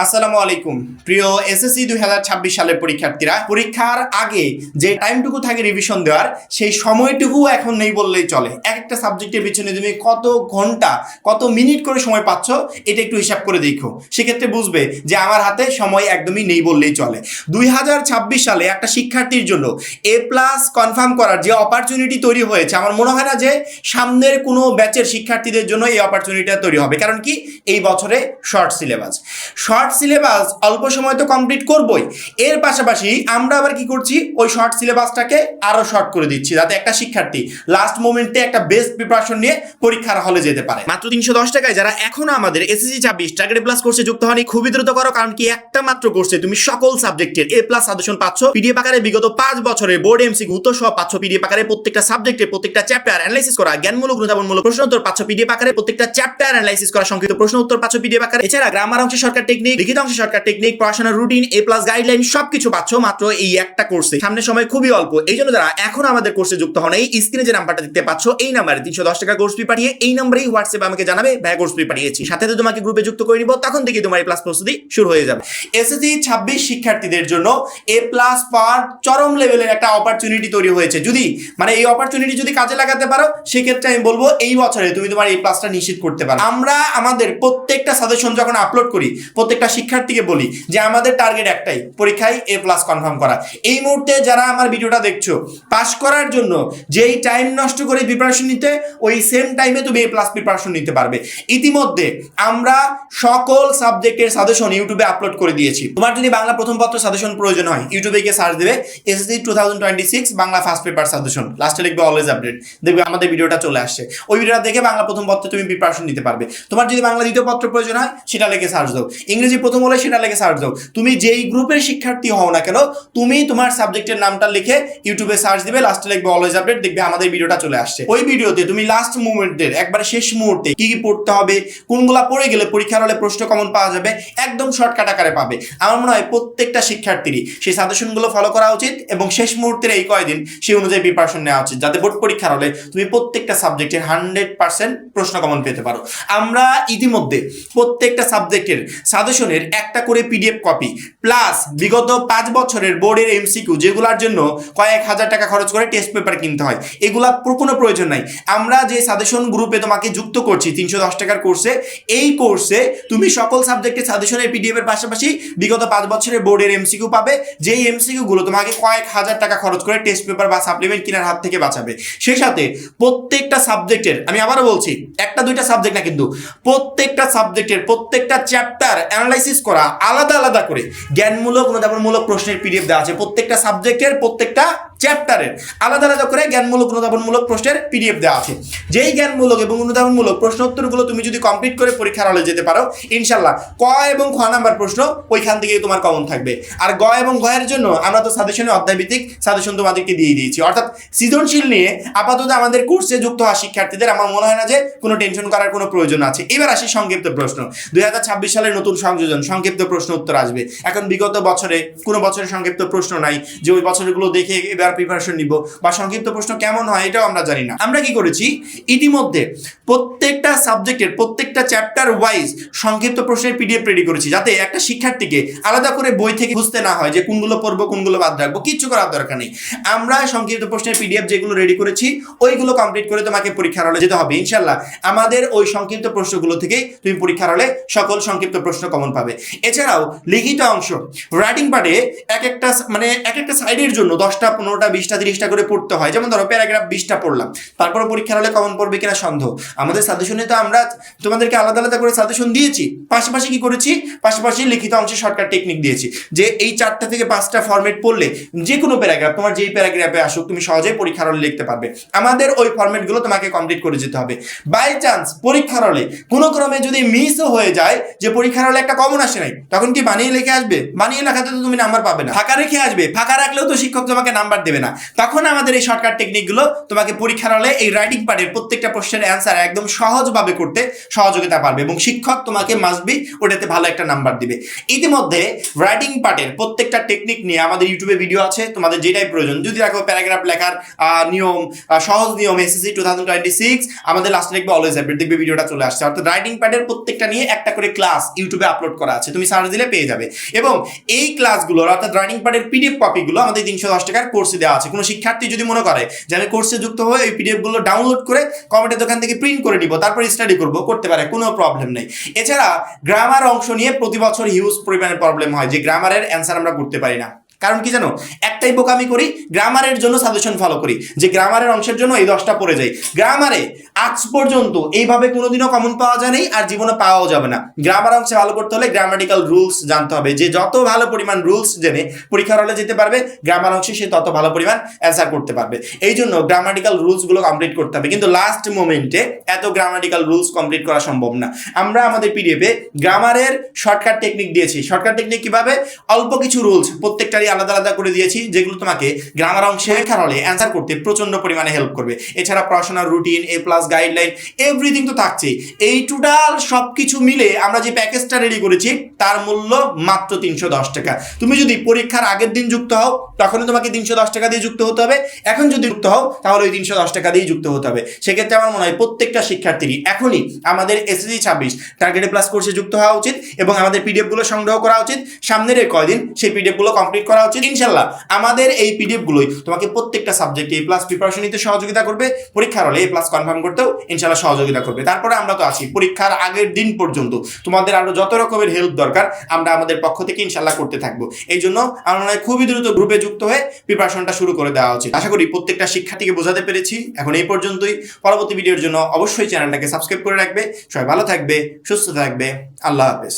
আসসালামু আলাইকুম প্রিয় এসএসসি 2026 সালের পরীক্ষার্থীরা, পরীক্ষার আগে যে টাইমটুকু থাকে রিভিশন দেওয়ার সেই সময়টুকু এখন নেই বললেই চলে। এক একটা সাবজেক্টের পিছনে তুমি কত ঘন্টা কত মিনিট করে সময় পাচ্ছ এটা একটু হিসাব করে দেখো, সেক্ষেত্রে বুঝবে যে আমার হাতে সময় একদমই নেই বললেই চলে। 2026 সালে একটা শিক্ষার্থীর জন্য এ প্লাস কনফার্ম করার যে অপরচুনিটি তৈরি হয়েছে, আমার মনে হয় না যে সামনের কোনো ব্যাচের শিক্ষার্থীদের জন্য এই অপরচুনিটিটা তৈরি হবে। কারণ কি, এই বছরে শর্ট সিলেবাস অল্প সময় তো কমপ্লিট করবই, এর পাশাপাশি আমরা আবার কি করছি, ওই শর্ট সিলেবাসটাকে আরো শর্ট করে দিচ্ছি যাতে একটা শিক্ষার্থী লাস্ট মোমেন্টে একটা বেস্ট প্রিপারেশন নিয়ে পরীক্ষার হলে যেতে পারে। মাত্র 310 টাকায় যারা এখনো আমাদের এসএসসি 26 টার্গেট প্লাস কোর্সে যুক্ত হয়নি, খুবই দ্রুত করো। কারণ কি, একটা মাত্র কোর্সে তুমি সকল সাবজেক্টের এ প্লাস সাজেশন পাচ্ছ পিডিএফ আকারে, বিগত 5 বছরের বোর্ড এমসিকিউ উত্তর সহ পাচ্ছ পিডিএফ আকারে, প্রত্যেকটা সাবজেক্টের প্রত্যেকটা চ্যাপ্টার অ্যানালাইসিস করা, জ্ঞানমূলক অনুধাবনমূলক প্রশ্ন উত্তর পাচ্ছ পিডিএফ আকারে, প্রত্যেকটা চ্যাপ্টার অ্যানালাইসিস করা, সংক্ষিপ্ত প্রশ্ন উত্তর পাচ্ছ পিডিএফ আকারে। এছাড়া গ্রামার অংশে শর্টকাট টেকনিক, লিখিত অংশে শর্টকাট টেকনিক, পড়াশোনার রুটিন, এ প্লাস গাইডলাইন সবকিছু পাচ্ছ মাত্র এই একটা কোর্সে। সামনে সময় খুবই অল্প, এই জন্য যারা এখন আমাদের কোর্সে যুক্ত হন, এই স্ক্রিনে যে নাম্বারটা দেখতে পাচ্ছ এই নাম্বারে 310 টাকা কোর্স ফি পাঠিয়ে এই নাম্বারেই হোয়াটসঅ্যাপে আমাকে জানাবে ভাই কোর্স ফি পাঠিয়েছি, সাথে তোমাকে গ্রুপে যুক্ত করে নিব, তখন থেকে তোমার এ প্লাস প্রস্তুতি শুরু হয়ে যাবে। এসএসসি 26 শিক্ষার্থীদের জন্য এ প্লাস পাওয়ার চরম লেভেলের একটা অপরচুনিটি তৈরি হয়েছে। যদি এই অপরচুনিটি যদি কাজে লাগাতে পারো, সেক্ষেত্রে আমি বলবো এই বছরে তুমি তোমার এই প্লাসটা নিশ্চিত করতে পারো। আমরা আমাদের প্রত্যেকটা সাজেশন যখন আপলোড করি, প্রত্যেকটা শিক্ষার্থীকে বলি যে আমাদের টার্গেট একটাই, পরীক্ষায় এ প্লাস কনফার্ম করা। এই মুহূর্তে যারা আমার ভিডিওটা দেখছো, পাস করার জন্য যেই টাইম নষ্ট করে প্রিপারেশন নিতে, ওই সেম টাইমে তুমি এ প্লাস প্রিপারেশন নিতে পারবে। ইতিমধ্যে আমরা সকল সাবজেক্টের সাজেশন ইউটিউবে আপলোড করে দিয়েছি। তোমার যদি বাংলা প্রথম পত্র সাজেশন প্রয়োজন হয়, ইউটিউবে গিয়ে সার্চ দেবে SSC 2026 Bangla first paper suggestion, লাস্টে লিখবে অলওয়েজ আপডেট, দেখবে আমাদের ভিডিওটা চলে আসছে। ওই ভিডিওটা দেখে বাংলা প্রথম পত্রে তুমি প্রিপারেশন নিতে পারবে। তোমার যদি বাংলা দ্বিতীয় পত্র প্রয়োজন হয়, সেটা লিখে সার্চ দাও। ইংরেজি প্রথম হলে সেটা লিখে সার্চ দাও। তুমি যেই গ্রুপের শিক্ষার্থী হও না কেন, তুমি তোমার সাবজেক্টের নামটা লিখে ইউটিউবে সার্চ দিবে, লাস্টে লিখবে অলওয়েজ আপডেট, দেখবে আমাদের ভিডিওটা চলে আসছে। ওই ভিডিওতে তুমি লাস্ট মুভমেন্টের একবারে শেষ মুহূর্তে কি কি পড়তে হবে, কোনগুলা পড়ে গেলে পরীক্ষার হলে প্রশ্ন কমন পাওয়া যাবে, একদম শর্টকাট আকারে পাবে। আমার মনে হয় প্রত্যেকটা শিক্ষার্থীরই সেই সাজেশনগুলো ফলো করা উচিত এবং শেষ মুহূর্তের এই কয়দিন সেই অনুযায়ী প্রিপারেশন নেওয়া উচিত, যাতে বোর্ড পরীক্ষার হলে তুমি প্রত্যেকটা সাবজেক্টের 100% প্রশ্ন কমন পেতে পারো। আমরা ইতিমধ্যে প্রত্যেকটা সাবজেক্টের সাজেশনের একটা করে পিডিএফ কপি প্লাস বিগত 5 বছরের বোর্ডের এমসিকিউ, যেগুলোর জন্য কয়েক হাজার টাকা খরচ করে টেস্ট পেপার কিনতে হয়, এগুলা কোনো প্রয়োজন নাই। আমরা যে সাজেশন গ্রুপে তোমাকে যুক্ত করছি 310 টাকার কোর্সে, এই কোর্সে তুমি সকল সাবজেক্টের সাজেশনের পিডিএফ এর পাশাপাশি বিগত 5 বছরের বোর্ডের এমসিকিউ পাবে, যেই এমসিকিউ গুলো তোমাকে কয়েক হাজার টাকা খরচ করে টেস্ট পেপার বা সাপ্লিমেন্ট কেনার হাত থেকে বাঁচাবে। সেই সাথে প্রত্যেকটা সাবজেক্টের, আমি আবারও বলছি, একটা দুইটা সাবজেক্ট না কিন্তু প্রত্যেকটা সাবজেক্টের প্রত্যেকটা চ্যাপ্টার অ্যানালাইসিস করা, আলাদা আলাদা করে জ্ঞানমূলক অনুধাবনমূলক প্রশ্নের পিডিএফ দেওয়া আছে। প্রত্যেকটা সাবজেক্টের প্রত্যেকটা চ্যাপ্টারের আলাদা আলাদা করে জ্ঞানমূলক অনুধাবনমূলক প্রশ্নের পিডিএফ দেওয়া আছে। যেই জ্ঞানমূলক এবং অনুধাবনমূলক প্রশ্ন উত্তরগুলো তুমি যদি কমপ্লিট করে পরীক্ষার হলে যেতে পারো, ইনশাল্লাহ ক এবং খ নাম্বার প্রশ্ন ওইখান থেকেই তোমার কমন থাকবে। আর গ এবং ঘ এর জন্য আমরা তো সাজেশনে অধ্যায়ভিত্তিক সাজেশন তোমাদেরকে দিয়ে দিয়েছি। অর্থাৎ সৃজনশীল নিয়ে আপাতত আমাদের কোর্সে যুক্ত হওয়া শিক্ষার্থীদের আমার মনে হয় না যে কোনো টেনশন করার কোনো প্রয়োজন আছে। এবার আসি সংক্ষিপ্ত প্রশ্ন। 2026 সালের নতুন সংযোজন, সংক্ষিপ্ত প্রশ্ন উত্তর আসবে। এখন বিগত বছরে কোনো বছরের সংক্ষিপ্ত প্রশ্ন নাই যে ওই বছরগুলো দেখে এবার প্রিপারেশন নিব, বা সংক্ষিপ্ত প্রশ্ন কেমন হয় এটাও আমরা জানি না। আমরা কি করেছি, ইতিমধ্যে প্রত্যেকটা সাবজেক্টের প্রত্যেকটা চ্যাপ্টার ওয়াইজ সংক্ষিপ্ত প্রশ্নের পিডিএফ রেডি করেছি, যাতে একটা শিক্ষার্থীকে আলাদা করে বই থেকে বুঝতে না হয় যে কোনগুলো পড়বো কোনগুলো বাদ রাখবো, কিচ্ছু করার দরকার নেই। আমরা সংক্ষিপ্ত প্রশ্নের পিডিএফ যেগুলো রেডি করেছি ওইগুলো কমপ্লিট করে তোমাকে পরীক্ষার হলে যেতে হবে। ইনশাল্লাহ আমাদের ওই সংক্ষিপ্ত প্রশ্নগুলো থেকেই তুমি পরীক্ষার হলে সকল সংক্ষিপ্ত প্রশ্ন কমন পাবে। এছাড়াও লিখিত অংশ, রাইটিং পার্টে এক একটা সাইডের জন্য 10টা 15টা 20টা 30টা করে পড়তে হয়। যেমন ধরো প্যারাগ্রাফ 20টা পড়লাম, তারপরে পরীক্ষার হলে কমন পড়বে কিনা সন্দেহ। আমাদের সাজেশনে তো আমরা তোমাদেরকে আলাদা আলাদা করে সাজেশন দিয়েছি, পাশাপাশি কি করেছি, পাশাপাশি লিখিত অংশে শর্টকাট টেকনিক দিয়েছি, যে এই 4টা থেকে 5টা ফরম্যাট পড়লে যে কোনো প্যারাগ্রাফ তোমার যেই প্যারাগ্রাফে আসুক তুমি সহজেই পরীক্ষার হলে লিখতে পারবে। আমাদের ওই ফরম্যাটগুলো তোমাকে কমপ্লিট করে যেতে হবে। বাই চান্স পরীক্ষার হলে কোনো ক্রমে যদি মিসও হয়ে যায়, যে পরীক্ষার হলে একটা কমন আসে নাই, তখন কি বানিয়ে লিখে আসবে? বানিয়ে লেখাতে তো তুমি নাম্বার পাবে না, ফাঁকা রেখে আসবে। ফাঁকা রাখলেও তো শিক্ষক তোমাকে নাম্বার দেবে না। তখন আমাদের এই শর্টকাট টেকনিকগুলো তোমাকে পরীক্ষার হলে এই রাইটিং পার্টের প্রত্যেকটা প্রশ্নের অ্যান্সার একদম সহজভাবে করতে সহযোগিতা পারবে এবং শিক্ষক তোমাকে মাস্ট বি ওটাতে ভালো একটা নাম্বার দিবে। ইতিমধ্যে রাইটিং পার্টের প্রত্যেকটা টেকনিক নিয়ে আমাদের ইউটিউবে ভিডিও আছে, তোমাদের যেটাই প্রয়োজন। যদি দেখো প্যারাগ্রাফ লেখার নিয়ম, সহজ নিয়ম এসএসসি 2026, আমাদের লাস্টে দেখবে অলওয়েজ আপডেট, দেখবে ভিডিওটা চলে আসছে। অর্থাৎ রাইটিং পার্টের প্রত্যেকটা নিয়ে একটা করে ক্লাস ইউটিউবে আপলোড করা আছে, তুমি সার্চ দিলে পেয়ে যাবে। এবং এই ক্লাসগুলোর অর্থাৎ রাইটিং পার্টের পিডিএফ কপিগুলো আমাদের 310 টাকার কোর্সে দেওয়া আছে। কোনো শিক্ষার্থী যদি মনে করে যে আমি কোর্সে যুক্ত হয়ে এই পিডিএফ গুলো ডাউনলোড করে কমেন্টের দোকান থেকে প্রিন্ট করে নিব, তারপর স্টাডি করবো, করতে পারে, কোনো প্রবলেম নেই। এছাড়া গ্রামার অংশ নিয়ে প্রতি বছর হিউজ পরিমাণে প্রবলেম হয় যে গ্রামারের অ্যান্সার আমরা করতে পারি না। কারণ কি জানো, একটাই বোকামি করি, গ্রামারের জন্য সাজেশন ফলো করি যে গ্রামারের অংশের জন্য এই 10টা পড়ে যাই। গ্রামারে আজ পর্যন্ত এইভাবে কোনোদিনও কমন পাওয়া যায় নাই, আর জীবনে পাওয়াও যাবে না। গ্রামার অংশে ভালো করতে হলে গ্রামাটিক্যাল রুলস জানতে হবে, যে যত ভালো পরিমাণ রুলস জেনে পরীক্ষার হলে যেতে পারবে গ্রামার অংশে সে তত ভালো পরিমাণ অ্যান্সার করতে পারবে। এই জন্য গ্রামাটিক্যাল রুলসগুলো কমপ্লিট করতে হবে, কিন্তু লাস্ট মোমেন্টে এত গ্রামাটিক্যাল রুলস কমপ্লিট করা সম্ভব না। আমরা আমাদের পিডিএফে গ্রামারের শর্টকাট টেকনিক দিয়েছি। শর্টকাট টেকনিক কিভাবে, অল্প কিছু রুলস প্রত্যেকটারই আলাদা আলাদা করে দিয়েছি, যেগুলো তোমাকে গ্রামার অংশে পরীক্ষার হলে অ্যান্সার করতে প্রচন্ড পরিমাণে হেল্প করবে। এছাড়া পড়াশোনার রুটিন, এ প্লাস গাইডলাইন, এভরিথিং তো থাকছে। এই টোটাল সবকিছু মিলে আমরা যে প্যাকেজটা রেডি করেছি তার মূল্য মাত্র 310 টাকা। তুমি যদি পরীক্ষার আগের দিন যুক্ত হও তখনই তোমাকে 310 টাকা দিয়ে যুক্ত হতে হবে। এখন যদি যুক্ত হও তাহলে ওই 310 টাকা দিয়ে যুক্ত হতে হবে। সেক্ষেত্রে আমার মনে হয় প্রত্যেকটা শিক্ষার্থীরই এখনই আমাদের এসএসসি 26 টার্গেটেড প্লাস কোর্সে যুক্ত হওয়া উচিত এবং আমাদের পিডিএফ গুলো সংগ্রহ করা উচিত। সামনের এই কয়দিন সেই পিডিএফ গুলো কমপ্লিট করা উচিত। ইনশাল্লাহ আমাদের এই পিডিএফ গুলোই তোমাকে প্রত্যেকটা সাবজেক্টে এ প্লাস প্রিপারেশন নিতে সহযোগিতা করবে, পরীক্ষার হলে এ প্লাস কনফার্ম করতেও ইনশাল্লাহ সহযোগিতা করবে। তারপরে আমরা তো আছি পরীক্ষার আগের দিন পর্যন্ত, তোমাদের আরো যত রকমের হেল্প দরকার আমরা আমাদের পক্ষ থেকে ইনশাল্লাহ করতে থাকবো। এই জন্য আমার মনে হয় খুবই দ্রুত গ্রুপে যুক্ত হয়ে প্রিপারেশনটা শুরু করে দেওয়া উচিত। আশা করি প্রত্যেকটা শিক্ষার্থীকে বোঝাতে পেরেছি। এখন এই পর্যন্তই। পরবর্তী ভিডিওর জন্য অবশ্যই চ্যানেলটাকে সাবস্ক্রাইব করে রাখবে। সবাই ভালো থাকবে, সুস্থ থাকবে। আল্লাহ হাফেজ।